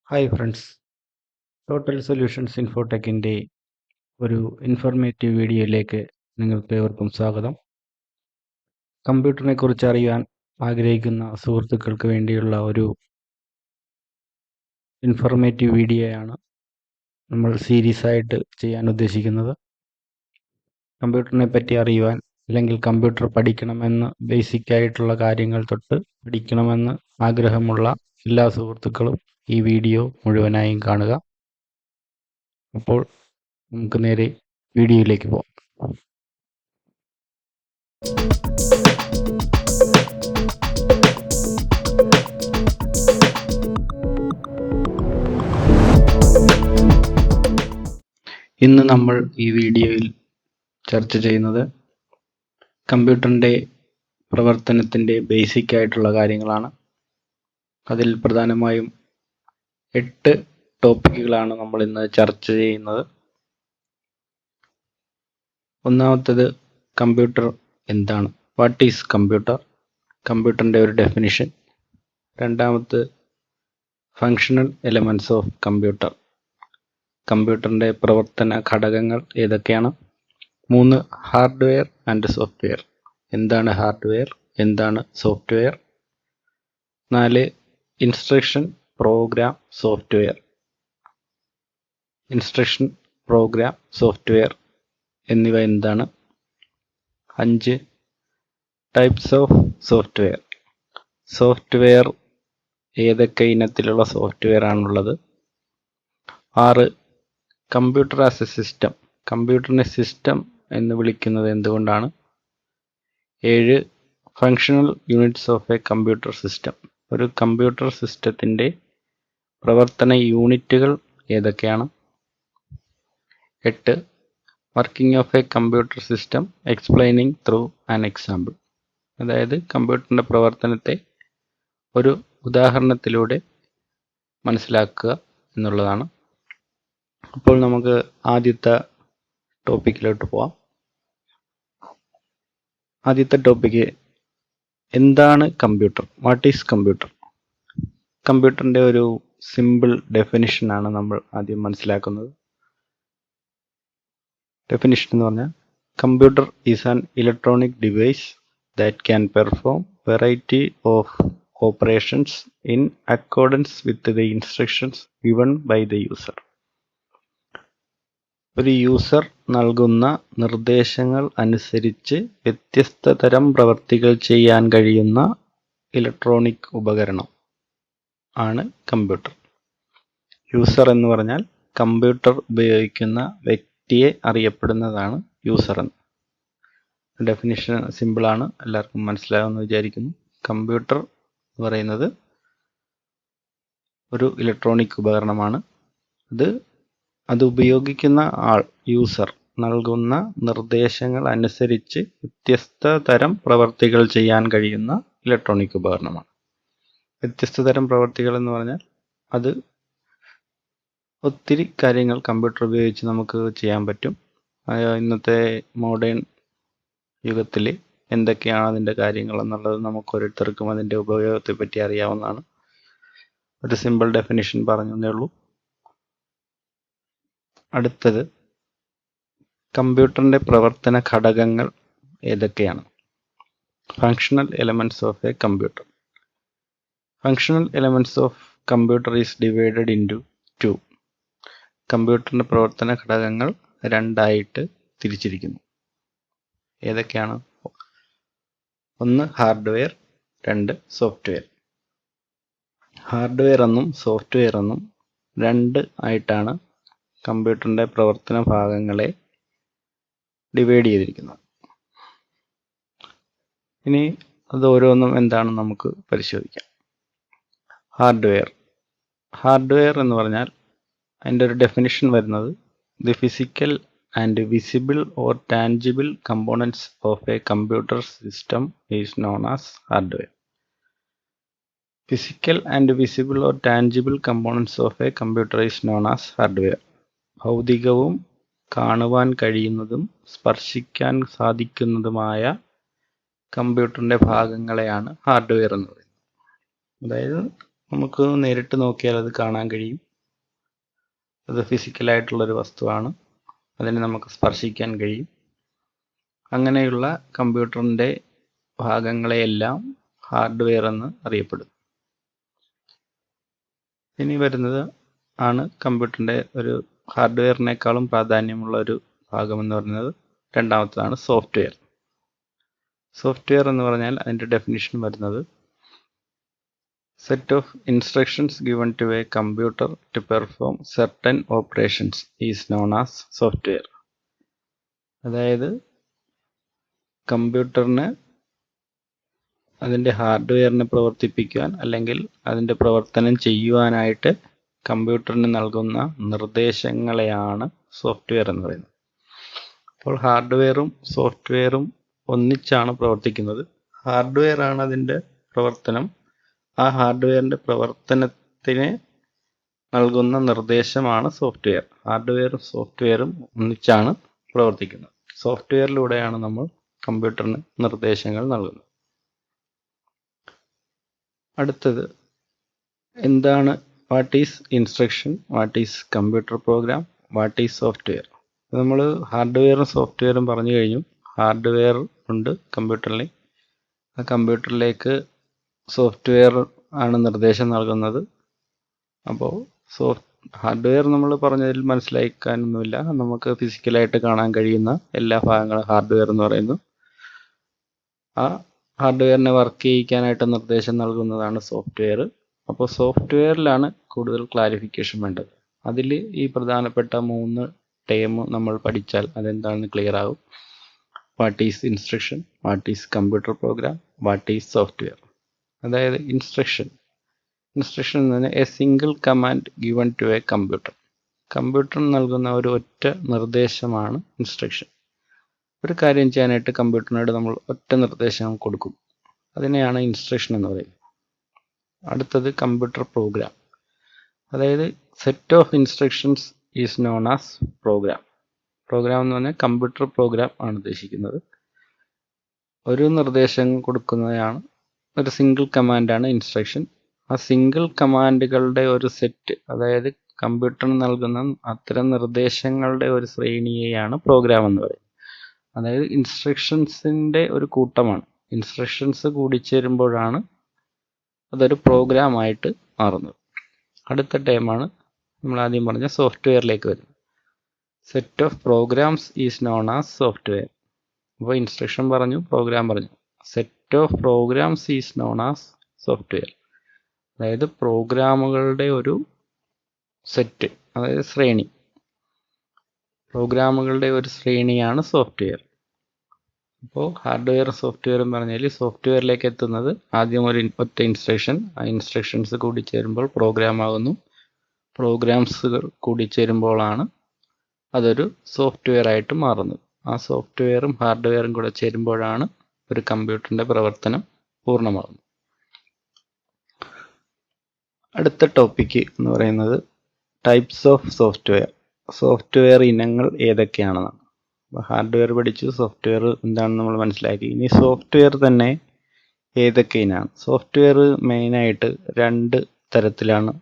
Hi friends, total solutions ഇൻഫോടെക്കിൻ്റെ ഒരു informative വീഡിയോയിലേക്ക് നിങ്ങൾക്ക് ഏവർക്കും സ്വാഗതം. കമ്പ്യൂട്ടറിനെ കുറിച്ച് അറിയാൻ ആഗ്രഹിക്കുന്ന സുഹൃത്തുക്കൾക്ക് വേണ്ടിയുള്ള ഒരു ഇൻഫോർമേറ്റീവ് വീഡിയോയാണ് നമ്മൾ സീരീസ് ആയിട്ട് ചെയ്യാൻ ഉദ്ദേശിക്കുന്നത്. കമ്പ്യൂട്ടറിനെ പറ്റി അറിയുവാൻ അല്ലെങ്കിൽ കമ്പ്യൂട്ടർ പഠിക്കണമെന്ന് ബേസിക് ആയിട്ടുള്ള കാര്യങ്ങൾ തൊട്ട് പഠിക്കണമെന്ന് ആഗ്രഹമുള്ള എല്ലാ സുഹൃത്തുക്കളും ഈ വീഡിയോ മുഴുവനായും കാണുക. അപ്പോൾ നമുക്ക് നേരെ വീഡിയോയിലേക്ക് പോകാം. ഇന്ന് നമ്മൾ ഈ വീഡിയോയിൽ ചർച്ച ചെയ്യുന്നത് കമ്പ്യൂട്ടറിൻ്റെ പ്രവർത്തനത്തിൻ്റെ ബേസിക് ആയിട്ടുള്ള കാര്യങ്ങളാണ്. അതിൽ പ്രധാനമായും 8 ടോപ്പിക്കുകളാണ് നമ്മൾ ഇന്ന് ചർച്ച ചെയ്യുന്നത്. ഒന്നാമത്തേത് കമ്പ്യൂട്ടർ എന്താണ്, വാട്ട് ഈസ് കമ്പ്യൂട്ടർ, കമ്പ്യൂട്ടറിൻ്റെ ഒരു ഡെഫിനിഷൻ. രണ്ടാമത് ഫങ്ഷണൽ എലമെൻറ്റ്സ് ഓഫ് കമ്പ്യൂട്ടർ, കമ്പ്യൂട്ടറിൻ്റെ പ്രവർത്തന ഘടകങ്ങൾ ഏതൊക്കെയാണ്. 3 ഹാർഡ്വെയർ ആൻഡ് സോഫ്റ്റ്വെയർ, എന്താണ് ഹാർഡ്വെയർ, എന്താണ് software. 4 instruction program software, instruction program software എന്നിവ എന്താണ്. 5 ടൈപ്സ് ഓഫ് സോഫ്റ്റ്വെയർ, സോഫ്റ്റ്വെയർ ഏതൊക്കെ ഇനത്തിലുള്ള സോഫ്റ്റ്വെയർ ആണുള്ളത്. 6 കമ്പ്യൂട്ടർ ആസ് എ സിസ്റ്റം, കമ്പ്യൂട്ടറിനെ സിസ്റ്റം എന്ന് വിളിക്കുന്നത് എന്തുകൊണ്ടാണ്. 7 functional units of a computer system, ഒരു കമ്പ്യൂട്ടർ സിസ്റ്റത്തിൻ്റെ പ്രവർത്തന യൂണിറ്റുകൾ ഏതൊക്കെയാണ്. 8 working of a computer system explaining through an example, അതായത് കമ്പ്യൂട്ടറിൻ്റെ പ്രവർത്തനത്തെ ഒരു ഉദാഹരണത്തിലൂടെ മനസ്സിലാക്കുക എന്നുള്ളതാണ്. അപ്പോൾ നമുക്ക് ആദ്യത്തെ ടോപ്പിക്കിലോട്ട് പോവാം. ആദ്യത്തെ ടോപ്പിക്ക് എന്താണ് കമ്പ്യൂട്ടർ, വാട്ട് ഈസ് കമ്പ്യൂട്ടർ. കമ്പ്യൂട്ടറിൻ്റെ ഒരു സിമ്പിൾ ഡെഫിനിഷനാണ് നമ്മൾ ആദ്യം മനസ്സിലാക്കുന്നത്. ഡെഫിനിഷൻ എന്ന് പറഞ്ഞാൽ computer is an electronic device that can perform variety of operations in accordance with the instructions given by the user. ഒരു യൂസർ നൽകുന്ന നിർദ്ദേശങ്ങൾ അനുസരിച്ച് വ്യത്യസ്ത തരം പ്രവർത്തികൾ ചെയ്യാൻ കഴിയുന്ന ഇലക്ട്രോണിക് ഉപകരണം ആണ് കമ്പ്യൂട്ടർ. യൂസർ എന്ന് പറഞ്ഞാൽ കമ്പ്യൂട്ടർ ഉപയോഗിക്കുന്ന വ്യക്തിയെ അറിയപ്പെടുന്നതാണ് യൂസർ എന്ന്. ഡെഫിനിഷൻ സിമ്പിളാണ്, എല്ലാവർക്കും മനസ്സിലാകുമെന്ന് വിചാരിക്കുന്നു. കമ്പ്യൂട്ടർ എന്ന് പറയുന്നത് ഒരു ഇലക്ട്രോണിക് ഉപകരണമാണ്. അത് ഉപയോഗിക്കുന്ന ആൾ, യൂസർ, നൽകുന്ന നിർദ്ദേശങ്ങൾ അനുസരിച്ച് വ്യത്യസ്ത തരം പ്രവർത്തികൾ ചെയ്യാൻ കഴിയുന്ന ഇലക്ട്രോണിക് ഉപകരണമാണ്. വ്യത്യസ്ത തരം പ്രവർത്തികൾ എന്ന് പറഞ്ഞാൽ അത് ഒത്തിരി കാര്യങ്ങൾ കമ്പ്യൂട്ടർ ഉപയോഗിച്ച് നമുക്ക് ചെയ്യാൻ പറ്റും. ഇന്നത്തെ മോഡേൺ യുഗത്തിൽ എന്തൊക്കെയാണ് അതിൻ്റെ കാര്യങ്ങൾ എന്നുള്ളത് നമുക്ക് ഓരോരുത്തർക്കും അതിൻ്റെ ഉപയോഗത്തെ പറ്റി അറിയാവുന്നതാണ്. ഒരു സിമ്പിൾ ഡെഫിനിഷൻ പറഞ്ഞതേ ഉള്ളൂ. അടുത്തത് കമ്പ്യൂട്ടറിൻ്റെ പ്രവർത്തന ഘടകങ്ങൾ ഏതൊക്കെയാണ്. Functional elements of a computer, functional elements of computer is divided into 2. കമ്പ്യൂട്ടറിൻ്റെ പ്രവർത്തന ഘടകങ്ങൾ 2ആയിട്ട് തിരിച്ചിരിക്കുന്നു. ഏതൊക്കെയാണ്. 1 ഹാർഡ്വെയർ, 2 സോഫ്റ്റ്വെയർ. ഹാർഡ്വെയർ എന്നും സോഫ്റ്റ്വെയർ എന്നും 2 ആയിട്ടാണ് കമ്പ്യൂട്ടറിൻ്റെ പ്രവർത്തന ഭാഗങ്ങളെ ഡിവൈഡ് ചെയ്തിരിക്കുന്നത്. ഇനി അത് ഓരോന്നും എന്താണെന്ന് നമുക്ക് പരിശോധിക്കാം. ഹാർഡ്വെയർ എന്ന് പറഞ്ഞാൽ അതിൻ്റെ ഒരു ഡെഫിനിഷൻ വരുന്നത് the physical and visible or tangible components of a computer system is known as hardware. Physical and visible or tangible components of a computer is known as hardware. ഭൗതികവും കാണുവാൻ കഴിയുന്നതും സ്പർശിക്കാൻ സാധിക്കുന്നതുമായ കമ്പ്യൂട്ടറിൻ്റെ ഭാഗങ്ങളെയാണ് ഹാർഡ്വെയർ എന്ന് പറയുന്നത്. അതായത് നമുക്ക് നേരിട്ട് നോക്കിയാൽ അത് കാണാൻ കഴിയും. അത് ഫിസിക്കലായിട്ടുള്ളൊരു വസ്തുവാണ്. അതിനെ നമുക്ക് സ്പർശിക്കാൻ കഴിയും. അങ്ങനെയുള്ള കമ്പ്യൂട്ടറിൻ്റെ ഭാഗങ്ങളെയെല്ലാം ഹാർഡ്വെയർ എന്ന് അറിയപ്പെടുന്നു. ഇനി വരുന്നത് ആണ് കമ്പ്യൂട്ടറിൻ്റെ ഒരു ഹാർഡ്വെയറിനേക്കാളും പ്രാധാന്യമുള്ള ഒരു ഭാഗം എന്ന് പറയുന്നത് രണ്ടാമത്തതാണ് സോഫ്റ്റ്വെയർ. സോഫ്റ്റ്വെയർ എന്ന് പറഞ്ഞാൽ അതിൻ്റെ ഡെഫിനിഷൻ വരുന്നത് set of instructions given to a computer to perform certain operations is known as software. അതായത് കമ്പ്യൂട്ടറിന് അതിൻ്റെ ഹാർഡ്വെയറിനെ പ്രവർത്തിപ്പിക്കുവാൻ അല്ലെങ്കിൽ അതിൻ്റെ പ്രവർത്തനം ചെയ്യുവാനായിട്ട് കമ്പ്യൂട്ടറിന് നൽകുന്ന നിർദ്ദേശങ്ങളെയാണ് സോഫ്റ്റ്വെയർ എന്ന് പറയുന്നത്. അപ്പോൾ ഹാർഡ്വെയറും സോഫ്റ്റ്വെയറും ഒന്നിച്ചാണ് പ്രവർത്തിക്കുന്നത്. ഹാർഡ്വെയർ ആണ് അതിൻ്റെ പ്രവർത്തനം. ആ ഹാർഡ്വെയറിൻ്റെ പ്രവർത്തനത്തിന് നൽകുന്ന നിർദ്ദേശമാണ് സോഫ്റ്റ്വെയർ. ഹാർഡ്വെയറും സോഫ്റ്റ്വെയറും ഒന്നിച്ചാണ് പ്രവർത്തിക്കുന്നത്. സോഫ്റ്റ്വെയറിലൂടെയാണ് നമ്മൾ കമ്പ്യൂട്ടറിന് നിർദ്ദേശങ്ങൾ നൽകുന്നത്. അടുത്തത് എന്താണ്, what is instruction, what is computer program, what is software. നമ്മൾ ഹാർഡ്വെയറും സോഫ്റ്റ്വെയറും പറഞ്ഞു കഴിഞ്ഞു. ഹാർഡ്വെയർ ഉണ്ട് കമ്പ്യൂട്ടറിൽ. ആ കമ്പ്യൂട്ടറിലേക്ക് സോഫ്റ്റ്വെയർ ആണ് നിർദ്ദേശം നൽകുന്നത്. അപ്പോൾ ഹാർഡ്വെയർ നമ്മൾ പറഞ്ഞതിൽ മനസ്സിലാക്കാനൊന്നുമില്ല. നമുക്ക് ഫിസിക്കലായിട്ട് കാണാൻ കഴിയുന്ന എല്ലാ ഭാഗങ്ങളും ഹാർഡ്വെയർ എന്ന് പറയുന്നു. ആ ഹാർഡ്വെയറിനെ വർക്ക് ചെയ്യിക്കാനായിട്ട് നിർദ്ദേശം നൽകുന്നതാണ് സോഫ്റ്റ്വെയർ. അപ്പോൾ സോഫ്റ്റ്വെയറിലാണ് കൂടുതൽ ക്ലാരിഫിക്കേഷൻ വേണ്ടത്. അതിൽ ഈ പ്രധാനപ്പെട്ട 3 ടേം നമ്മൾ പഠിച്ചാൽ അതെന്താണെന്ന് ക്ലിയർ ആകും. What is instruction, what is computer program, what is software. അതായത് ഇൻസ്ട്രക്ഷൻ എന്ന് പറഞ്ഞാൽ a single command given to a computer. കമ്പ്യൂട്ടറിന് നൽകുന്ന ഒരു ഒറ്റ നിർദ്ദേശമാണ് ഇൻസ്ട്രക്ഷൻ. ഒരു കാര്യം ചെയ്യാനായിട്ട് കമ്പ്യൂട്ടറിനോട് നമ്മൾ ഒറ്റ നിർദ്ദേശം കൊടുക്കും. അതിനെയാണ് ഇൻസ്ട്രക്ഷൻ എന്ന് പറയുന്നത്. അടുത്തത് കമ്പ്യൂട്ടർ പ്രോഗ്രാം. അതായത് set of instructions is known as program. Program എന്ന് പറഞ്ഞാൽ കമ്പ്യൂട്ടർ പ്രോഗ്രാം ആണ് ഉദ്ദേശിക്കുന്നത്. ഒരു നിർദ്ദേശം കൊടുക്കുന്നതാണ്, ഒരു സിംഗിൾ കമാൻഡാണ് ഇൻസ്ട്രക്ഷൻ. ആ സിംഗിൾ കമാൻഡുകളുടെ ഒരു സെറ്റ്, അതായത് കമ്പ്യൂട്ടറിന് നൽകുന്ന അത്തരം നിർദ്ദേശങ്ങളുടെ ഒരു ശ്രേണിയെയാണ് പ്രോഗ്രാം എന്ന് പറയുന്നത്. അതായത് ഇൻസ്ട്രക്ഷൻസിൻ്റെ ഒരു കൂട്ടമാണ്. ഇൻസ്ട്രക്ഷൻസ് കൂടിച്ചേരുമ്പോഴാണ് അതൊരു പ്രോഗ്രാമായിട്ട് മാറുന്നത്. അടുത്ത ടൈമാണ് നമ്മൾ ആദ്യം പറഞ്ഞ സോഫ്റ്റ്വെയറിലേക്ക് വരുന്നത്. Set of programs is known as software. അപ്പോൾ ഇൻസ്ട്രക്ഷൻ പറഞ്ഞു, പ്രോഗ്രാം പറഞ്ഞു. Set of programs is known as software. അതായത് പ്രോഗ്രാമുകളുടെ ഒരു സെറ്റ്, അതായത് ശ്രേണി. പ്രോഗ്രാമുകളുടെ ഒരു ശ്രേണിയാണ് സോഫ്റ്റ്വെയർ. അപ്പോൾ ഹാർഡ്വെയറും സോഫ്റ്റ്വെയറും പറഞ്ഞാൽ സോഫ്റ്റ്വെയറിലേക്ക് എത്തുന്നത് ആദ്യം ഒരു ഒറ്റ ഇൻസ്ട്രക്ഷൻ, ആ ഇൻസ്ട്രക്ഷൻസ് കൂടിച്ചേരുമ്പോൾ പ്രോഗ്രാം ആകുന്നു. പ്രോഗ്രാംസുകൾ കൂടിച്ചേരുമ്പോഴാണ് അതൊരു സോഫ്റ്റ്വെയർ ആയിട്ട് മാറുന്നത്. ആ സോഫ്റ്റ്വെയറും ഹാർഡ്വെയറും കൂടെ ചേരുമ്പോഴാണ് ഒരു കമ്പ്യൂട്ടറിൻ്റെ പ്രവർത്തനം പൂർണ്ണമാകുന്നത്. അടുത്ത ടോപ്പിക്ക് എന്ന് പറയുന്നത് ടൈപ്സ് ഓഫ് സോഫ്റ്റ്വെയർ. സോഫ്റ്റ്വെയർ ഇനങ്ങൾ ഏതൊക്കെയാണെന്നാണ്. ഹാർഡ്വെയർ പഠിച്ചു, സോഫ്റ്റ്വെയർ എന്താണെന്ന് നമ്മൾ മനസ്സിലാക്കി. ഇനി സോഫ്റ്റ്വെയർ തന്നെ ഏതൊക്കെ ഇനമാണ്. സോഫ്റ്റ്വെയർ മെയിനായിട്ട് 2 തരത്തിലാണ്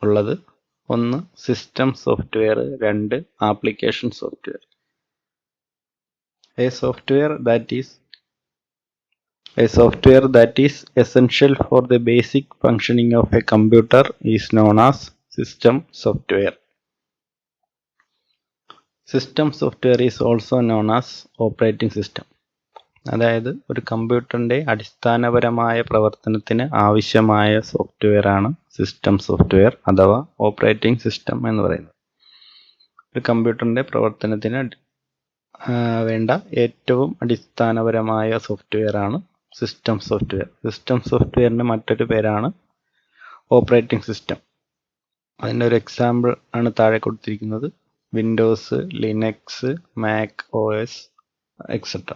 ഉള്ളത്. ഒന്ന് system software, 2 application software. A software that is essential for the basic functioning of a computer is known as system software. System software is also known as operating system. അതായത് ഒരു കമ്പ്യൂട്ടറിൻ്റെ അടിസ്ഥാനപരമായ പ്രവർത്തനത്തിന് ആവശ്യമായ സോഫ്റ്റ്വെയർ ആണ് സിസ്റ്റം സോഫ്റ്റ്വെയർ അഥവാ operating system എന്ന് പറയുന്നത്. ഒരു കമ്പ്യൂട്ടറിൻ്റെ പ്രവർത്തനത്തിന് വേണ്ട ഏറ്റവും അടിസ്ഥാനപരമായ സോഫ്റ്റ്വെയർ ആണ് സിസ്റ്റം സോഫ്റ്റ്വെയർ. സിസ്റ്റം സോഫ്റ്റ്വെയറിൻ്റെ മറ്റൊരു പേരാണ് ഓപ്പറേറ്റിംഗ് സിസ്റ്റം. അതിൻ്റെ ഒരു എക്സാമ്പിൾ ആണ് താഴെ കൊടുത്തിരിക്കുന്നത്. Windows, Linux, Mac OS etcetera.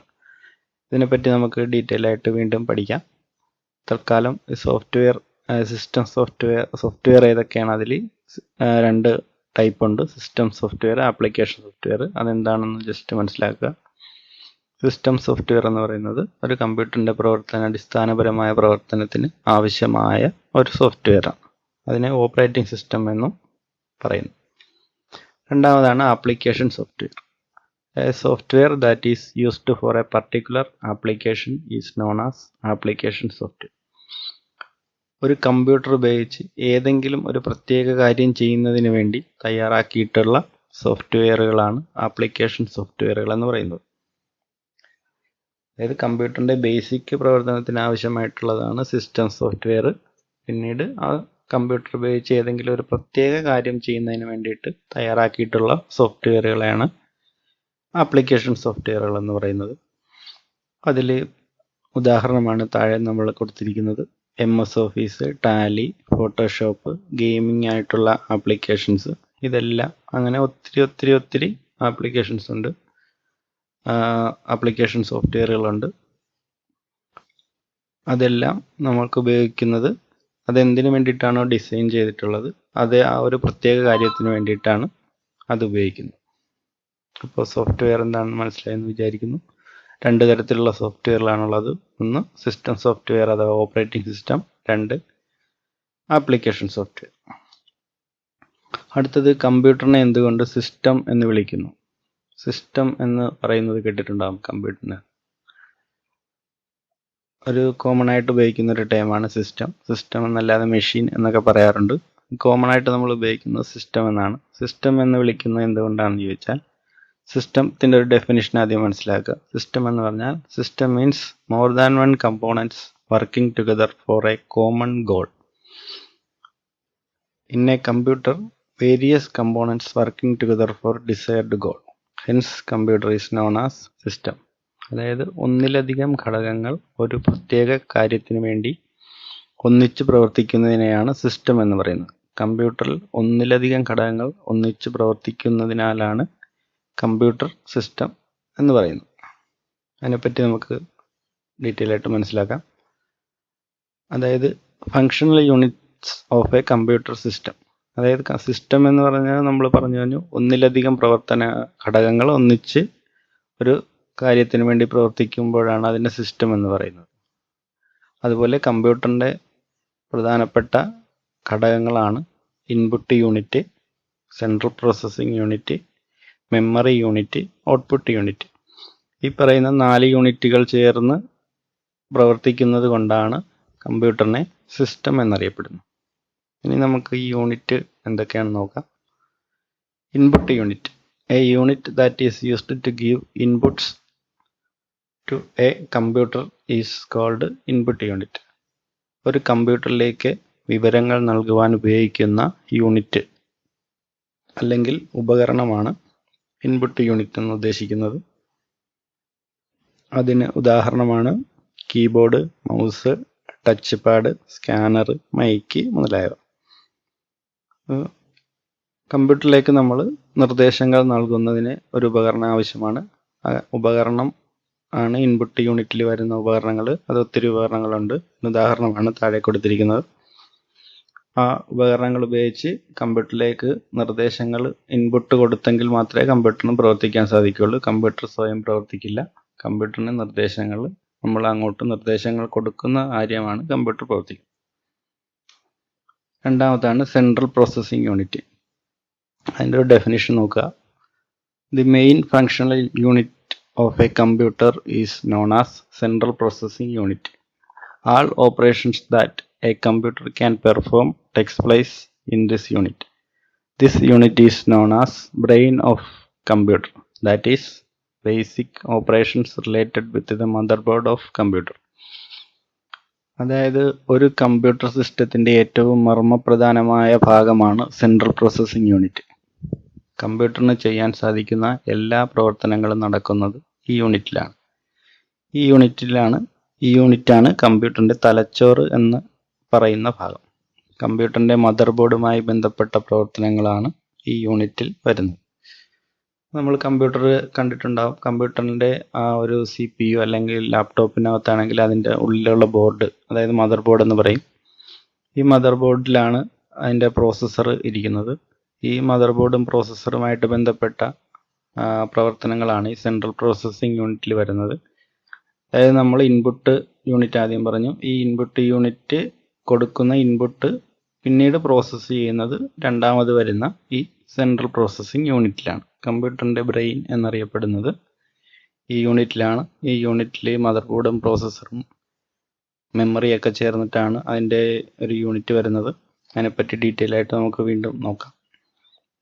ഇതിനെപ്പറ്റി നമുക്ക് ഡീറ്റെയിൽ ആയിട്ട് വീണ്ടും പഠിക്കാം. തൽക്കാലം സോഫ്റ്റ്വെയർ, സിസ്റ്റം സോഫ്റ്റ്വെയർ ഏതൊക്കെയാണ്, അതിൽ 2 ടൈപ്പ് ഉണ്ട്. System software, application software. അതെന്താണെന്ന് ജസ്റ്റ് മനസ്സിലാക്കുക. സിസ്റ്റം സോഫ്റ്റ്വെയർ എന്ന് പറയുന്നത് ഒരു കമ്പ്യൂട്ടറിൻ്റെ അടിസ്ഥാനപരമായ പ്രവർത്തനത്തിന് ആവശ്യമായ ഒരു സോഫ്റ്റ്വെയറാണ്. അതിനെ ഓപ്പറേറ്റിംഗ് സിസ്റ്റം എന്നും പറയുന്നു. രണ്ടാമതാണ് application software. A software that is used for a particular application is known as application software. ഒരു കമ്പ്യൂട്ടർ ഉപയോഗിച്ച് ഏതെങ്കിലും ഒരു പ്രത്യേക കാര്യം ചെയ്യുന്നതിന് വേണ്ടി തയ്യാറാക്കിയിട്ടുള്ള സോഫ്റ്റ്വെയറുകളാണ് ആപ്ലിക്കേഷൻ സോഫ്റ്റ്വെയറുകൾ എന്ന് പറയുന്നത്. അതായത് കമ്പ്യൂട്ടറിൻ്റെ ബേസിക് പ്രവർത്തനത്തിന് ആവശ്യമായിട്ടുള്ളതാണ് സിസ്റ്റം സോഫ്റ്റ്വെയർ. പിന്നീട് ആ കമ്പ്യൂട്ടർ ഉപയോഗിച്ച് ഏതെങ്കിലും ഒരു പ്രത്യേക കാര്യം ചെയ്യുന്നതിന് വേണ്ടിയിട്ട് തയ്യാറാക്കിയിട്ടുള്ള സോഫ്റ്റ്വെയറുകളെയാണ് ആപ്ലിക്കേഷൻ സോഫ്റ്റ്വെയറുകൾ എന്ന് പറയുന്നത്. അതിൽ ഉദാഹരണമാണ് താഴെ നമ്മൾ കൊടുത്തിരിക്കുന്നത്. MS office, Tally, Photoshop, gaming ആയിട്ടുള്ള ആപ്ലിക്കേഷൻസ്, ഇതെല്ലാം അങ്ങനെ ഒത്തിരി ആപ്ലിക്കേഷൻസ് ഉണ്ട്, ആപ്ലിക്കേഷൻ സോഫ്റ്റ്വെയറുകളുണ്ട്. അതെല്ലാം നമ്മൾക്ക് ഉപയോഗിക്കുന്നത് അതെന്തിനു വേണ്ടിയിട്ടാണോ ഡിസൈൻ ചെയ്തിട്ടുള്ളത് അത് ആ ഒരു പ്രത്യേക കാര്യത്തിന് വേണ്ടിയിട്ടാണ് അത് ഉപയോഗിക്കുന്നത്. അപ്പോൾ സോഫ്റ്റ്വെയർ എന്താണെന്ന് മനസ്സിലായെന്ന് വിചാരിക്കുന്നു. രണ്ട് തരത്തിലുള്ള സോഫ്റ്റ്വെയറുകളാണുള്ളത്. ഒന്ന് സിസ്റ്റം സോഫ്റ്റ്വെയർ അഥവാ ഓപ്പറേറ്റിംഗ് സിസ്റ്റം, രണ്ട് ആപ്ലിക്കേഷൻ സോഫ്റ്റ്വെയർ. അടുത്തത് കമ്പ്യൂട്ടറിനെ എന്തുകൊണ്ട് സിസ്റ്റം എന്ന് വിളിക്കുന്നു? സിസ്റ്റം എന്ന് പറയുന്നത് കേട്ടിട്ടുണ്ടാകും. കമ്പ്യൂട്ടറിന് ഒരു കോമൺ ആയിട്ട് ഉപയോഗിക്കുന്ന ഒരു ടേമാണ് സിസ്റ്റം. സിസ്റ്റം എന്നല്ലാതെ മെഷീൻ എന്നൊക്കെ പറയാറുണ്ട്. കോമൺ ആയിട്ട് നമ്മൾ ഉപയോഗിക്കുന്നത് സിസ്റ്റം എന്നാണ്. സിസ്റ്റം എന്ന് വിളിക്കുന്നത് എന്തുകൊണ്ടാണെന്ന് ചോദിച്ചാൽ സിസ്റ്റത്തിൻ്റെ ഒരു ഡെഫിനിഷൻ ആദ്യം മനസ്സിലാക്കുക. സിസ്റ്റം എന്ന് പറഞ്ഞാൽ system means more than one components working together for A common goal. In A computer various components working together for desired goal. Hence computer is known as system. അതായത് ഒന്നിലധികം ഘടകങ്ങൾ ഒരു പ്രത്യേക കാര്യത്തിന് വേണ്ടി ഒന്നിച്ച് പ്രവർത്തിക്കുന്നതിനെയാണ് സിസ്റ്റം എന്ന് പറയുന്നത്. കമ്പ്യൂട്ടറിൽ ഒന്നിലധികം ഘടകങ്ങൾ ഒന്നിച്ച് പ്രവർത്തിക്കുന്നതിനാലാണ് കമ്പ്യൂട്ടർ സിസ്റ്റം എന്ന് പറയുന്നത്. അതിനെപ്പറ്റി നമുക്ക് ഡീറ്റെയിൽ ആയിട്ട് മനസ്സിലാക്കാം. അതായത് functional units of a computer system. അതായത് സിസ്റ്റം എന്ന് പറഞ്ഞാൽ നമ്മൾ പറഞ്ഞു ഒന്നിലധികം പ്രവർത്തന ഘടകങ്ങൾ ഒന്നിച്ച് ഒരു കാര്യത്തിന് വേണ്ടി പ്രവർത്തിക്കുമ്പോഴാണ് അതിൻ്റെ സിസ്റ്റം എന്ന് പറയുന്നത്. അതുപോലെ കമ്പ്യൂട്ടറിൻ്റെ പ്രധാനപ്പെട്ട ഘടകങ്ങളാണ് input unit, central processing unit, memory unit, output unit. ഈ പറയുന്ന 4 യൂണിറ്റുകൾ ചേർന്ന് പ്രവർത്തിക്കുന്നത് കൊണ്ടാണ് കമ്പ്യൂട്ടറിനെ സിസ്റ്റം എന്നറിയപ്പെടുന്നത്. ഇനി നമുക്ക് ഈ യൂണിറ്റ് എന്തൊക്കെയാണെന്ന് നോക്കാം. Input unit. A unit that is used to give inputs to a computer is called input unit. ഒരു കമ്പ്യൂട്ടറിലേക്ക് വിവരങ്ങൾ നൽകുവാൻ ഉപയോഗിക്കുന്ന യൂണിറ്റ് അല്ലെങ്കിൽ ഉപകരണമാണ് ഇൻപുട്ട് യൂണിറ്റ് എന്ന് ഉദ്ദേശിക്കുന്നത്. അതിന് ഉദാഹരണമാണ് keyboard, mouse, touch pad, scanner, mic മുതലായവ. കമ്പ്യൂട്ടറിലേക്ക് നമ്മൾ നിർദ്ദേശങ്ങൾ നൽകുന്നതിന് ഒരു ഉപകരണം ആവശ്യമാണ്. ആ ഉപകരണം ആണ് ഇൻപുട്ട് യൂണിറ്റിൽ വരുന്ന ഉപകരണങ്ങൾ. അത് ഒത്തിരി ഉപകരണങ്ങളുണ്ട്. ഉദാഹരണമാണ് താഴെ കൊടുത്തിരിക്കുന്നത്. ആ ഉപകരണങ്ങൾ ഉപയോഗിച്ച് കമ്പ്യൂട്ടറിലേക്ക് നിർദ്ദേശങ്ങൾ ഇൻപുട്ട് കൊടുത്തെങ്കിൽ മാത്രമേ കമ്പ്യൂട്ടറിന് പ്രവർത്തിക്കാൻ സാധിക്കുകയുള്ളൂ. കമ്പ്യൂട്ടർ സ്വയം പ്രവർത്തിക്കില്ല. കമ്പ്യൂട്ടറിന് നിർദ്ദേശങ്ങൾ നമ്മൾ അങ്ങോട്ട് നിർദ്ദേശങ്ങൾ കൊടുക്കുന്ന കാര്യമാണ് കമ്പ്യൂട്ടർ പ്രവർത്തിക്കുന്നത്. രണ്ടാമതാണ് സെൻട്രൽ പ്രോസസ്സിംഗ് യൂണിറ്റ്. അതിൻ്റെ ഒരു ഡെഫിനിഷൻ നോക്കുക. The main functional unit of a computer is known as central processing unit. All operations that a computer can perform takes place in this unit. This unit is known as brain of computer, that is basic operations related with the motherboard of computer. അതായത് ഒരു computer സിസ്റ്റത്തിൻ്റെ ഏറ്റവും മർമ്മപ്രധാനമായ ഭാഗമാണ് central processing unit. കമ്പ്യൂട്ടറിന് ചെയ്യാൻ സാധിക്കുന്ന എല്ലാ പ്രവർത്തനങ്ങളും നടക്കുന്നത് ഈ യൂണിറ്റിലാണ്. ഈ യൂണിറ്റാണ് കമ്പ്യൂട്ടറിൻ്റെ തലച്ചോറ് എന്ന് പറയുന്ന ഭാഗം. കമ്പ്യൂട്ടറിൻ്റെ മദർ ബോർഡുമായി ബന്ധപ്പെട്ട പ്രവർത്തനങ്ങളാണ് ഈ യൂണിറ്റിൽ വരുന്നത്. നമ്മൾ കമ്പ്യൂട്ടർ കണ്ടിട്ടുണ്ടാവും. കമ്പ്യൂട്ടറിൻ്റെ ആ ഒരു CPU അല്ലെങ്കിൽ ലാപ്ടോപ്പിനകത്താണെങ്കിൽ അതിൻ്റെ ഉള്ളിലുള്ള ബോർഡ്, അതായത് മദർ ബോർഡ് എന്ന് പറയും. ഈ മദർ ബോർഡിലാണ് അതിൻ്റെ പ്രോസസ്സർ ഇരിക്കുന്നത്. ഈ മദർ ബോർഡും പ്രോസസ്സറുമായിട്ട് ബന്ധപ്പെട്ട പ്രവർത്തനങ്ങളാണ് ഈ സെൻട്രൽ പ്രോസസ്സിംഗ് യൂണിറ്റിൽ വരുന്നത്. അതായത് നമ്മൾ ഇൻപുട്ട് യൂണിറ്റ് ആദ്യം പറഞ്ഞു. ഈ ഇൻപുട്ട് യൂണിറ്റ് കൊടുക്കുന്ന ഇൻപുട്ട് പിന്നീട് പ്രോസസ്സ് ചെയ്യുന്നത് രണ്ടാമത് വരുന്ന ഈ സെൻട്രൽ പ്രോസസ്സിംഗ് യൂണിറ്റിലാണ്. കമ്പ്യൂട്ടറിൻ്റെ ബ്രെയിൻ എന്നറിയപ്പെടുന്നത് ഈ യൂണിറ്റിലാണ്. ഈ യൂണിറ്റിൽ മദർ ബോർഡും പ്രോസസ്സറും മെമ്മറിയൊക്കെ ചേർന്നിട്ടാണ് അതിൻ്റെ ഒരു യൂണിറ്റ് വരുന്നത്. അതിനെപ്പറ്റി ഡീറ്റെയിൽ ആയിട്ട് നമുക്ക് വീണ്ടും നോക്കാം.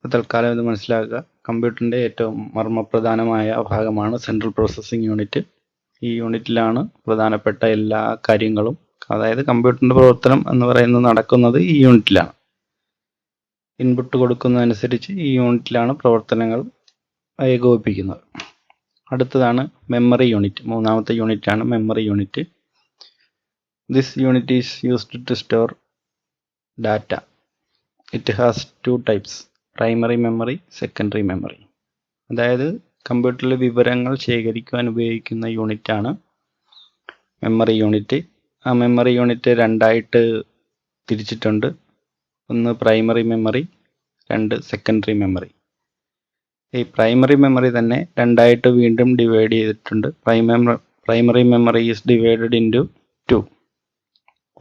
തൽക്കാലം ഇത് മനസ്സിലാക്കുക. കമ്പ്യൂട്ടറിൻ്റെ ഏറ്റവും മർമ്മപ്രധാനമായ ഭാഗമാണ് സെൻട്രൽ പ്രോസസ്സിംഗ് യൂണിറ്റ്. ഈ യൂണിറ്റിലാണ് പ്രധാനപ്പെട്ട എല്ലാ കാര്യങ്ങളും, അതായത് കമ്പ്യൂട്ടറിൻ്റെ പ്രവർത്തനം എന്ന് പറയുന്നത് നടക്കുന്നത് ഈ യൂണിറ്റിലാണ്. ഇൻപുട്ട് കൊടുക്കുന്നതനുസരിച്ച് ഈ യൂണിറ്റിലാണ് പ്രവർത്തനങ്ങൾ ഏകോപിപ്പിക്കുന്നത്. അടുത്തതാണ് മെമ്മറി യൂണിറ്റ്. മൂന്നാമത്തെ യൂണിറ്റാണ് memory unit. This unit is used to store data. It has two types, primary memory, secondary memory. അതായത് കമ്പ്യൂട്ടറിൽ വിവരങ്ങൾ ശേഖരിക്കുവാൻ ഉപയോഗിക്കുന്ന യൂണിറ്റാണ് മെമ്മറി യൂണിറ്റ്. ആ മെമ്മറി യൂണിറ്റ് രണ്ടായിട്ട് തിരിച്ചിട്ടുണ്ട്. ഒന്ന് പ്രൈമറി മെമ്മറി, രണ്ട് സെക്കൻഡറി മെമ്മറി. ഈ പ്രൈമറി മെമ്മറി തന്നെ രണ്ടായിട്ട് വീണ്ടും ഡിവൈഡ് ചെയ്തിട്ടുണ്ട്. Primary memory is divided into two.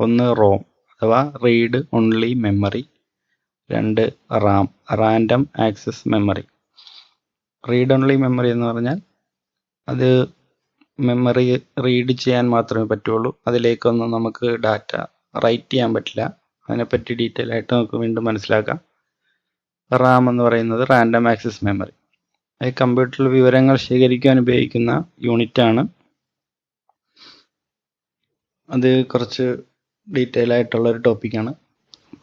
ഒന്ന് റോം അഥവാ റീഡ് ഓൺലി മെമ്മറി, രണ്ട് RAM, random access memory. Read only memory എന്ന് പറഞ്ഞാൽ അത് മെമ്മറി റീഡ് ചെയ്യാൻ മാത്രമേ പറ്റുള്ളൂ, അതിലേക്കൊന്നും നമുക്ക് ഡാറ്റ റൈറ്റ് ചെയ്യാൻ പറ്റില്ല. അതിനെപ്പറ്റി ഡീറ്റെയിൽ ആയിട്ട് നമുക്ക് വീണ്ടും മനസ്സിലാക്കാം. റാം എന്ന് പറയുന്നത് റാൻഡം ആക്സസ് മെമ്മറി. അത് കമ്പ്യൂട്ടറിൽ വിവരങ്ങൾ ശേഖരിക്കാൻ ഉപയോഗിക്കുന്ന യൂണിറ്റാണ്. അത് കുറച്ച് ഡീറ്റെയിൽ ആയിട്ടുള്ള ഒരു ടോപ്പിക്കാണ്.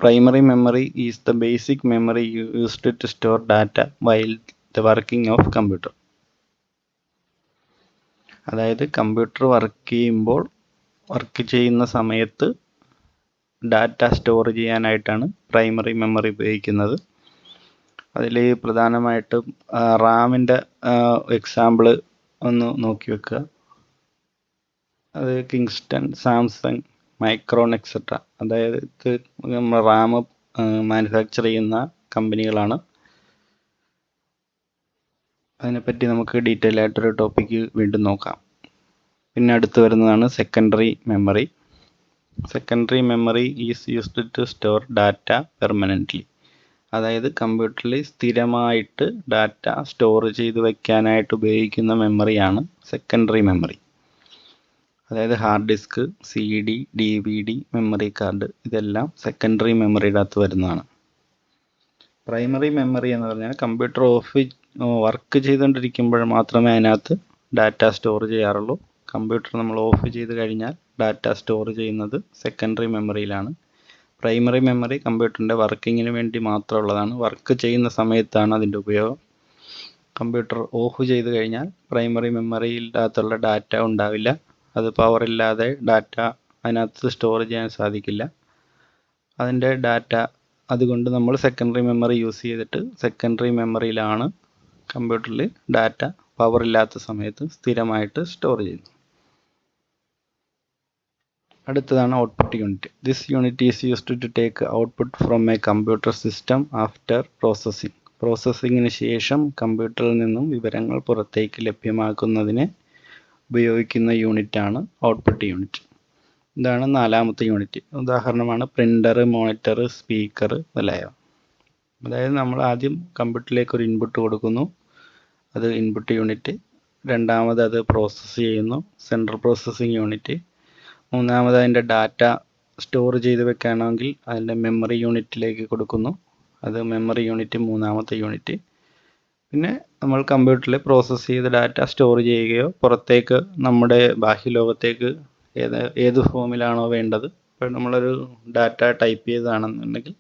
Primary memory is the basic memory used to store data while the working of computer. അതായത് കമ്പ്യൂട്ടർ വർക്ക് ചെയ്യുന്ന സമയത്ത് ഡാറ്റ സ്റ്റോർ ചെയ്യാനായിട്ടാണ് പ്രൈമറി മെമ്മറി ഉപയോഗിക്കുന്നത്. അതിൽ പ്രധാനമായിട്ടും റാമിൻ്റെ എക്സാമ്പിൾ ഒന്ന് നോക്കി വെക്കുക. അത് കിങ്സ്റ്റൺ, സാംസങ്, മൈക്രോൺ എക്സെട്ര. അതായത് ഇത് നമ്മൾ റാം മാനുഫാക്ചർ ചെയ്യുന്ന കമ്പനികളാണ്. അതിനെപ്പറ്റി നമുക്ക് ഡീറ്റെയിൽ ആയിട്ടൊരു ടോപ്പിക്ക് വീണ്ടും നോക്കാം. പിന്നെ അടുത്ത് വരുന്നതാണ് secondary memory. Secondary memory is used to store data permanently. അതായത് കമ്പ്യൂട്ടറിൽ സ്ഥിരമായിട്ട് ഡാറ്റ സ്റ്റോർ ചെയ്ത് വയ്ക്കാനായിട്ട് ഉപയോഗിക്കുന്ന മെമ്മറിയാണ് സെക്കൻഡറി മെമ്മറി. അതായത് hard disk, CD, DVD, memory card, ഇതെല്ലാം സെക്കൻഡറി മെമ്മറിയുടെ അകത്ത് വരുന്നതാണ്. പ്രൈമറി മെമ്മറി എന്ന് പറഞ്ഞാൽ കമ്പ്യൂട്ടർ വർക്ക് ചെയ്തുകൊണ്ടിരിക്കുമ്പോൾ മാത്രമേ അതിനകത്ത് ഡാറ്റ സ്റ്റോർ ചെയ്യാറുള്ളൂ. കമ്പ്യൂട്ടർ നമ്മൾ ഓഫ് ചെയ്ത് കഴിഞ്ഞാൽ ഡാറ്റ സ്റ്റോർ ചെയ്യുന്നത് സെക്കൻഡറി മെമ്മറിയിലാണ്. പ്രൈമറി മെമ്മറി കമ്പ്യൂട്ടറിൻ്റെ വർക്കിങ്ങിന് വേണ്ടി മാത്രമുള്ളതാണ്. വർക്ക് ചെയ്യുന്ന സമയത്താണ് അതിൻ്റെ ഉപയോഗം. കമ്പ്യൂട്ടർ ഓഫ് ചെയ്ത് കഴിഞ്ഞാൽ പ്രൈമറി മെമ്മറിയിൽ അകത്തുള്ള ഡാറ്റ ഉണ്ടാവില്ല. അത് പവറില്ലാതെ ഡാറ്റ അതിനകത്ത് സ്റ്റോർ ചെയ്യാൻ സാധിക്കില്ല. അതിൻ്റെ ഡാറ്റ അതുകൊണ്ട് നമ്മൾ സെക്കൻഡറി മെമ്മറി യൂസ് ചെയ്തിട്ട് സെക്കൻഡറി മെമ്മറിയിലാണ് കമ്പ്യൂട്ടറിൽ ഡാറ്റ പവറില്ലാത്ത സമയത്ത് സ്ഥിരമായിട്ട് സ്റ്റോർ ചെയ്യുന്നത്. അടുത്തതാണ് output unit. This unit is used to take output from a computer system after processing. പ്രോസസ്സിങ്ങിന് ശേഷം കമ്പ്യൂട്ടറിൽ നിന്നും വിവരങ്ങൾ പുറത്തേക്ക് ലഭ്യമാക്കുന്നതിന് ഉപയോഗിക്കുന്ന യൂണിറ്റാണ് ഔട്ട്പുട്ട് യൂണിറ്റ്. ഇതാണ് നാലാമത്തെ യൂണിറ്റ്. ഉദാഹരണമാണ് പ്രിൻ്റർ, മോണിറ്റർ, സ്പീക്കർ മുതലായവ. അതായത് നമ്മൾ ആദ്യം കമ്പ്യൂട്ടറിലേക്ക് ഒരു ഇൻപുട്ട് കൊടുക്കുന്നു, അത് ഇൻപുട്ട് യൂണിറ്റ്. രണ്ടാമത് അത് പ്രോസസ്സ് ചെയ്യുന്നു, സെൻട്രൽ പ്രോസസ്സിംഗ് യൂണിറ്റ്. മൂന്നാമത് അതിൻ്റെ ഡാറ്റ സ്റ്റോർ ചെയ്ത് വെക്കുകയാണെങ്കിൽ അതിൻ്റെ മെമ്മറി യൂണിറ്റിലേക്ക് കൊടുക്കുന്നു, അത് മെമ്മറി യൂണിറ്റ് മൂന്നാമത്തെ യൂണിറ്റ്. പിന്നെ നമ്മൾ കമ്പ്യൂട്ടറിൽ പ്രോസസ്സ് ചെയ്ത ഡാറ്റ സ്റ്റോർ ചെയ്യുകയോ പുറത്തേക്ക് നമ്മുടെ ബാഹ്യലോകത്തേക്ക് ഏത് ഫോമിലാണോ വേണ്ടത്, ഇപ്പോൾ നമ്മളൊരു ഡാറ്റ ടൈപ്പ് ചെയ്തതാണെന്നുണ്ടെങ്കിൽ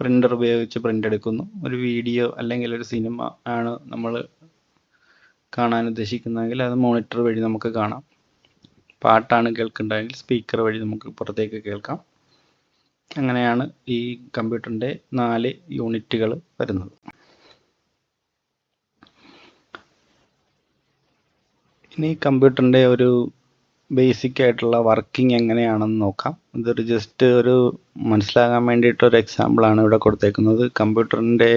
പ്രിൻ്റർ ഉപയോഗിച്ച് പ്രിൻ്റ് എടുക്കുന്നു. ഒരു വീഡിയോ അല്ലെങ്കിൽ ഒരു സിനിമ ആണ് നമ്മൾ കാണാൻ ഉദ്ദേശിക്കുന്നതെങ്കിൽ അത് മോണിറ്റർ വഴി നമുക്ക് കാണാം. പാട്ടാണ് കേൾക്കേണ്ടതെങ്കിൽ സ്പീക്കർ വഴി നമുക്ക് പുറത്തേക്ക് കേൾക്കാം. അങ്ങനെയാണ് ഈ കമ്പ്യൂട്ടറിൻ്റെ 4 യൂണിറ്റുകൾ വരുന്നത്. ഇനി കമ്പ്യൂട്ടറിൻ്റെ ഒരു ബേസിക് ആയിട്ടുള്ള വർക്കിംഗ് എങ്ങനെയാണെന്ന് നോക്കാം. ഇതൊരു ജസ്റ്റ് ഒരു മനസ്സിലാകാൻ വേണ്ടിയിട്ടൊരു എക്സാമ്പിളാണ് ഇവിടെ കൊടുത്തേക്കുന്നത്. കമ്പ്യൂട്ടറിൻ്റെ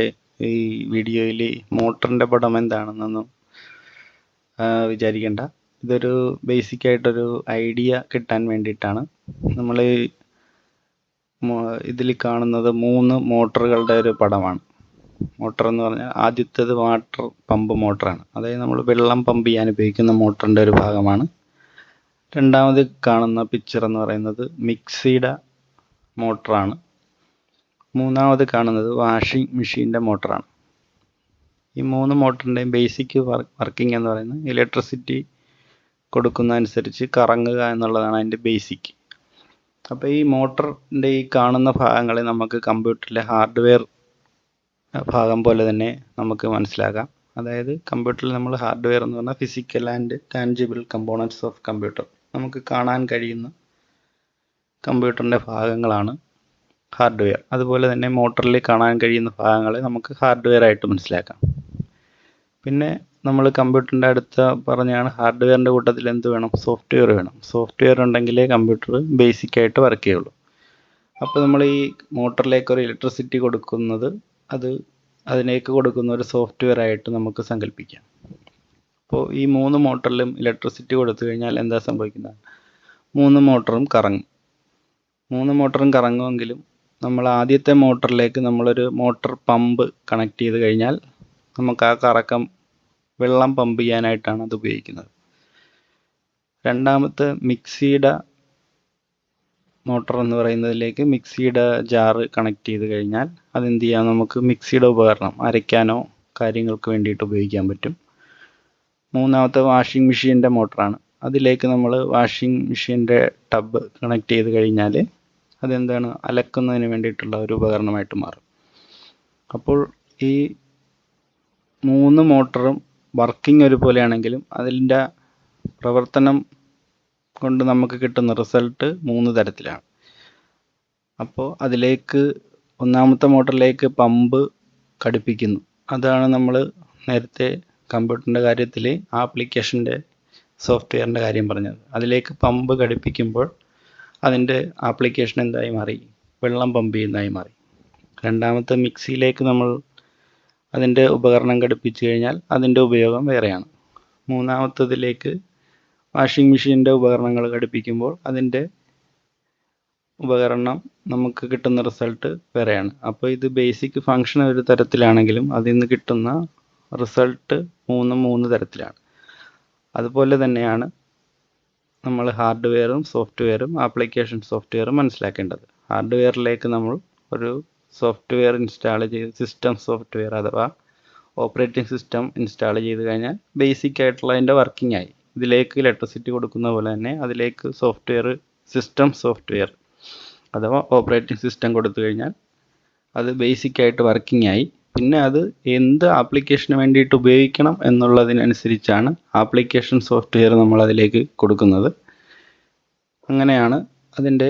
ഈ വീഡിയോയിൽ മോട്ടറിൻ്റെ പടം എന്താണെന്നൊന്നും വിചാരിക്കേണ്ട. ഇതൊരു ബേസിക് ആയിട്ടൊരു ഐഡിയ കിട്ടാൻ വേണ്ടിയിട്ടാണ്. നമ്മൾ ഇതിൽ കാണുന്നത് 3 മോട്ടറുകളുടെ ഒരു പടമാണ്. മോട്ടർ എന്ന് പറഞ്ഞാൽ ആദ്യത്തേത് വാട്ടർ പമ്പ് മോട്ടറാണ്, അതായത് നമ്മൾ വെള്ളം പമ്പ് ചെയ്യാൻ ഉപയോഗിക്കുന്ന മോട്ടറിൻ്റെ ഒരു ഭാഗമാണ്. രണ്ടാമത് കാണുന്ന പിക്ചർ എന്ന് പറയുന്നത് മിക്സിയുടെ മോട്ടറാണ്. മൂന്നാമത് കാണുന്നത് വാഷിംഗ് മെഷീൻ്റെ മോട്ടറാണ്. ഈ 3 മോട്ടറിൻ്റെയും ബേസിക് വർക്കിംഗ് എന്ന് പറയുന്നത് ഇലക്ട്രിസിറ്റി കൊടുക്കുന്നതനുസരിച്ച് കറങ്ങുക എന്നുള്ളതാണ് അതിൻ്റെ ബേസിക്. അപ്പോൾ ഈ മോട്ടറിൻ്റെ ഈ കാണുന്ന ഭാഗങ്ങളെ നമുക്ക് കമ്പ്യൂട്ടറിലെ ഹാർഡ്വെയർ ഭാഗം പോലെ തന്നെ നമുക്ക് മനസ്സിലാക്കാം. അതായത് കമ്പ്യൂട്ടറിൽ നമ്മൾ ഹാർഡ്വെയർ എന്ന് പറഞ്ഞാൽ physical and tangible components of computer, നമുക്ക് കാണാൻ കഴിയുന്ന കമ്പ്യൂട്ടറിൻ്റെ ഭാഗങ്ങളാണ് ഹാർഡ്വെയർ. അതുപോലെ തന്നെ മോട്ടറിൽ കാണാൻ കഴിയുന്ന ഭാഗങ്ങളെ നമുക്ക് ഹാർഡ്വെയർ ആയിട്ട് മനസ്സിലാക്കാം. പിന്നെ നമ്മൾ കമ്പ്യൂട്ടറിൻ്റെ അടുത്ത പറഞ്ഞാണ് ഹാർഡ്വെയറിൻ്റെ കൂട്ടത്തിൽ എന്ത് വേണം? സോഫ്റ്റ്വെയർ വേണം. സോഫ്റ്റ്വെയർ ഉണ്ടെങ്കിലേ കമ്പ്യൂട്ടർ ബേസിക്കായിട്ട് വർക്ക് ചെയ്യുള്ളൂ. അപ്പോൾ നമ്മൾ ഈ മോട്ടറിലേക്ക് ഒരു ഇലക്ട്രിസിറ്റി കൊടുക്കുന്നത് അതിലേക്ക് കൊടുക്കുന്ന ഒരു സോഫ്റ്റ്വെയർ ആയിട്ട് നമുക്ക് സങ്കല്പിക്കാം. അപ്പോൾ ഈ 3 മോട്ടറിലും ഇലക്ട്രിസിറ്റി കൊടുത്തു കഴിഞ്ഞാൽ എന്താ സംഭവിക്കുന്നത്? 3 മോട്ടറും കറങ്ങും. 3 മോട്ടറും കറങ്ങുമെങ്കിലും നമ്മൾ ആദ്യത്തെ മോട്ടറിലേക്ക് നമ്മളൊരു മോട്ടർ പമ്പ് കണക്ട് ചെയ്ത് കഴിഞ്ഞാൽ നമുക്ക് ആ കറക്കം വെള്ളം പമ്പ് ചെയ്യാനായിട്ടാണ് അത് ഉപയോഗിക്കുന്നത്. രണ്ടാമത്തെ മിക്സിയുടെ മോട്ടർ എന്ന് പറയുന്നതിലേക്ക് മിക്സിയുടെ ജാറ് കണക്ട് ചെയ്ത് കഴിഞ്ഞാൽ അതെന്ത് ചെയ്യാം? നമുക്ക് മിക്സിയുടെ ഉപകരണം അരയ്ക്കാനോ കാര്യങ്ങൾക്ക് വേണ്ടിയിട്ട് ഉപയോഗിക്കാൻ പറ്റും. മൂന്നാമത്തെ വാഷിംഗ് മെഷീൻ്റെ മോട്ടറാണ്. അതിലേക്ക് നമ്മൾ വാഷിംഗ് മെഷീൻ്റെ ടബ് കണക്ട് ചെയ്ത് കഴിഞ്ഞാൽ അതെന്താണ്? അലക്കുന്നതിന് വേണ്ടിയിട്ടുള്ള ഒരു ഉപകരണമായിട്ട് മാറും. അപ്പോൾ ഈ 3 മോട്ടറും വർക്കിംഗ് ഒരുപോലെയാണെങ്കിലും അതിൻ്റെ പ്രവർത്തനം കൊണ്ട് നമുക്ക് കിട്ടുന്ന റിസൾട്ട് 3 തരത്തിലാണ്. അപ്പോൾ അതിലേക്ക് ഒന്നാമത്തെ മോട്ടറിലേക്ക് പമ്പ് ഘടിപ്പിക്കുന്നു. അതാണ് നമ്മൾ നേരത്തെ കമ്പ്യൂട്ടറിൻ്റെ കാര്യത്തിൽ ആപ്ലിക്കേഷൻ്റെ സോഫ്റ്റ്വെയറിൻ്റെ കാര്യം പറഞ്ഞത്. അതിലേക്ക് പമ്പ് ഘടിപ്പിക്കുമ്പോൾ അതിൻ്റെ ആപ്ലിക്കേഷൻ എന്തായി മാറി? വെള്ളം പമ്പ് ചെയ്യുന്നതായി മാറി. രണ്ടാമത്തെ മിക്സിയിലേക്ക് നമ്മൾ അതിൻ്റെ ഉപകരണം ഘടിപ്പിച്ചു കഴിഞ്ഞാൽ അതിൻ്റെ ഉപയോഗം വേറെയാണ്. മൂന്നാമത്തതിലേക്ക് വാഷിംഗ് മെഷീൻ്റെ ഉപകരണങ്ങൾ ഘടിപ്പിക്കുമ്പോൾ അതിൻ്റെ ഉപകരണം നമുക്ക് കിട്ടുന്ന റിസൾട്ട് വേറെയാണ്. അപ്പോൾ ഇത് ബേസിക് ഫങ്ഷൻ ഒരു തരത്തിലാണെങ്കിലും അതിൽ നിന്ന് കിട്ടുന്ന റിസൾട്ട് 3 തരത്തിലാണ്. അതുപോലെ തന്നെയാണ് നമ്മൾ ഹാർഡ്വെയറും സോഫ്റ്റ്വെയറും ആപ്ലിക്കേഷൻ സോഫ്റ്റ്വെയറും മനസ്സിലാക്കേണ്ടത്. ഹാർഡ്വെയറിലേക്ക് നമ്മൾ ഒരു സോഫ്റ്റ്വെയർ ഇൻസ്റ്റാൾ ചെയ്ത് സിസ്റ്റം സോഫ്റ്റ്വെയർ അഥവാ ഓപ്പറേറ്റിംഗ് സിസ്റ്റം ഇൻസ്റ്റാൾ ചെയ്ത് കഴിഞ്ഞാൽ ബേസിക് ആയിട്ടുള്ള അതിൻ്റെ വർക്കിംഗ് ആയി. ഇതിലേക്ക് ഇലക്ട്രിസിറ്റി കൊടുക്കുന്ന പോലെ തന്നെ അതിലേക്ക് സിസ്റ്റം സോഫ്റ്റ്വെയർ അഥവാ ഓപ്പറേറ്റിംഗ് സിസ്റ്റം കൊടുത്തു കഴിഞ്ഞാൽ അത് ബേസിക്കായിട്ട് വർക്കിംഗ് ആയി. പിന്നെ അത് എന്ത് ആപ്ലിക്കേഷന് വേണ്ടിയിട്ട് ഉപയോഗിക്കണം എന്നുള്ളതിനനുസരിച്ചാണ് ആപ്ലിക്കേഷൻ സോഫ്റ്റ്വെയർ നമ്മൾ അതിലേക്ക് കൊടുക്കുന്നത്. അങ്ങനെയാണ് അതിൻ്റെ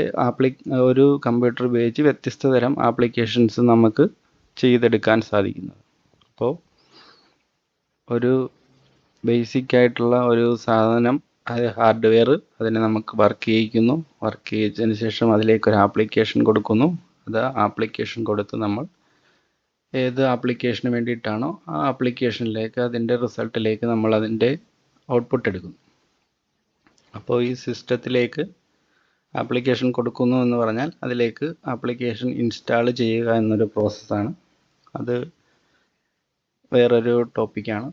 ഒരു കമ്പ്യൂട്ടർ ഉപയോഗിച്ച് വ്യത്യസ്ത തരം ആപ്ലിക്കേഷൻസ് നമുക്ക് ചെയ്തെടുക്കാൻ സാധിക്കുന്നത്. അപ്പോൾ ഒരു ബേസിക് ആയിട്ടുള്ള ഒരു സാധനം, അത് ഹാർഡ്വെയർ, അതിനെ നമുക്ക് വർക്ക് ചെയ്യിക്കുന്നു. വർക്ക് ചെയ്യിച്ചതിന് ശേഷം അതിലേക്കൊരു ആപ്ലിക്കേഷൻ കൊടുക്കുന്നു. അത് ആപ്ലിക്കേഷൻ കൊടുത്ത് നമ്മൾ ഏത് ആപ്ലിക്കേഷന് വേണ്ടിയിട്ടാണോ ആ ആപ്ലിക്കേഷനിലേക്ക് അതിൻ്റെ റിസൾട്ടിലേക്ക് നമ്മൾ അതിൻ്റെ ഔട്ട്പുട്ട് എടുക്കുന്നു. അപ്പോൾ ഈ സിസ്റ്റത്തിലേക്ക് ആപ്ലിക്കേഷൻ കൊടുക്കുന്നു എന്ന് പറഞ്ഞാൽ അതിലേക്ക് ആപ്ലിക്കേഷൻ ഇൻസ്റ്റാൾ ചെയ്യുക എന്നൊരു പ്രോസസ്സാണ്. അത് വേറൊരു ടോപ്പിക്കാണ്.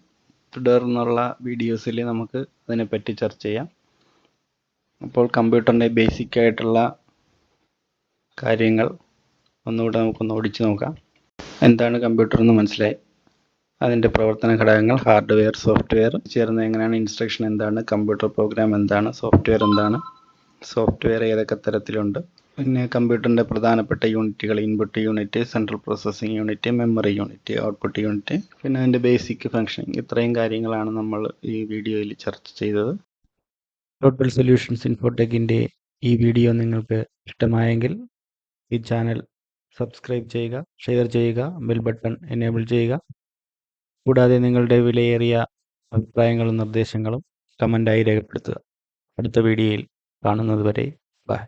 തുടർന്നുള്ള വീഡിയോസിൽ നമുക്ക് അതിനെപ്പറ്റി ചർച്ച ചെയ്യാം. അപ്പോൾ കമ്പ്യൂട്ടറിൻ്റെ ബേസിക് ആയിട്ടുള്ള കാര്യങ്ങൾ ഒന്നുകൂടെ നമുക്കൊന്ന് ഓടിച്ചു നോക്കാം. എന്താണ് കമ്പ്യൂട്ടർ എന്ന് മനസ്സിലായി. അതിൻ്റെ പ്രവർത്തന ഘടകങ്ങൾ ഹാർഡ്വെയർ, സോഫ്റ്റ്വെയർ ചേർന്ന് എങ്ങനെയാണ്, ഇൻസ്ട്രക്ഷൻ എന്താണ്, കമ്പ്യൂട്ടർ പ്രോഗ്രാം എന്താണ്, സോഫ്റ്റ്വെയർ എന്താണ്, സോഫ്റ്റ്വെയർ ഏതൊക്കെ തരത്തിലുണ്ട്, പിന്നെ കമ്പ്യൂട്ടറിൻ്റെ പ്രധാനപ്പെട്ട യൂണിറ്റുകൾ input unit, central processing unit, memory unit, output unit, പിന്നെ അതിൻ്റെ ബേസിക് ഫംഗ്ഷൻ. ഇത്രയും കാര്യങ്ങളാണ് നമ്മൾ ഈ വീഡിയോയിൽ ചർച്ച ചെയ്തത്. ടോട്ടൽ സൊല്യൂഷൻസ് ഇൻഫോടെക്കിൻ്റെ ഈ വീഡിയോ നിങ്ങൾക്ക് ഇഷ്ടമായെങ്കിൽ ഈ ചാനൽ സബ്സ്ക്രൈബ് ചെയ്യുക, ഷെയർ ചെയ്യുക, ബെൽ ബട്ടൺ എനേബിൾ ചെയ്യുക. കൂടാതെ നിങ്ങളുടെ വിലയേറിയ അഭിപ്രായങ്ങളും നിർദ്ദേശങ്ങളും കമൻ്റായി രേഖപ്പെടുത്തുക. അടുത്ത വീഡിയോയിൽ കാണുന്നത് വരെ ബൈ.